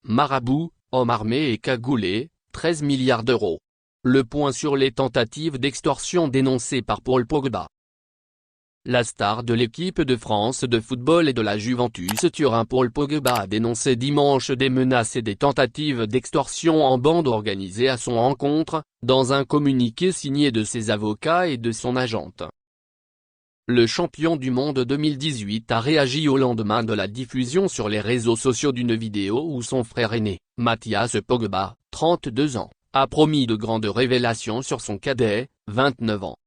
Marabout, homme armé et cagoulé, 13 milliards d'euros. Le point sur les tentatives d'extorsion dénoncées par Paul Pogba. La star de l'équipe de France de football et de la Juventus Turin Paul Pogba a dénoncé dimanche des menaces et des tentatives d'extorsion en bande organisée à son encontre, dans un communiqué signé de ses avocats et de son agente. Le champion du monde 2018 a réagi au lendemain de la diffusion sur les réseaux sociaux d'une vidéo où son frère aîné, Mathias Pogba, 32 ans, a promis de grandes révélations sur son cadet, 29 ans.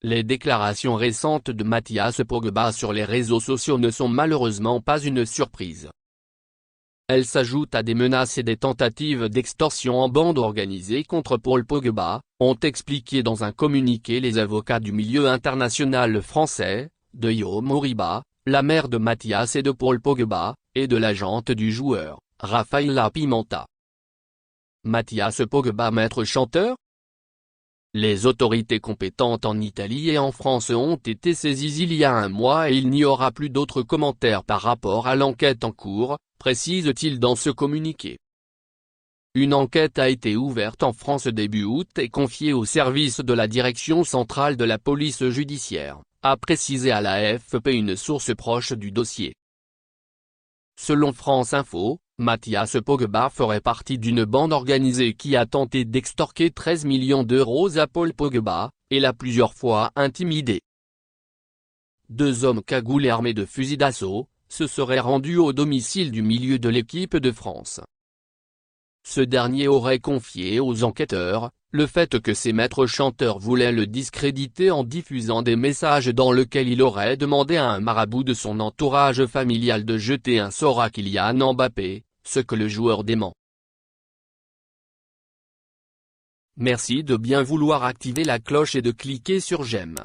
Les déclarations récentes de Mathias Pogba sur les réseaux sociaux ne sont malheureusement pas une surprise. Elles s'ajoutent à des menaces et des tentatives d'extorsion en bande organisée contre Paul Pogba, ont expliqué dans un communiqué les avocats du milieu international français, de Yo Moriba, la mère de Mathias et de Paul Pogba, et de l'agente du joueur, Raffaella Pimenta. Mathias Pogba maître chanteur? Les autorités compétentes en Italie et en France ont été saisies il y a un mois et il n'y aura plus d'autres commentaires par rapport à l'enquête en cours, précise-t-il dans ce communiqué. Une enquête a été ouverte en France début août et confiée au service de la Direction centrale de la police judiciaire, a précisé à la AFP une source proche du dossier. Selon France Info, Mathias Pogba ferait partie d'une bande organisée qui a tenté d'extorquer 13 millions d'euros à Paul Pogba, et l'a plusieurs fois intimidé. Deux hommes cagoulés armés de fusils d'assaut, se seraient rendus au domicile du milieu de l'équipe de France. Ce dernier aurait confié aux enquêteurs, le fait que ses maîtres chanteurs voulaient le discréditer en diffusant des messages dans lesquels il aurait demandé à un marabout de son entourage familial de jeter un sort à Kylian Mbappé, ce que le joueur dément. Merci de bien vouloir activer la cloche et de cliquer sur j'aime.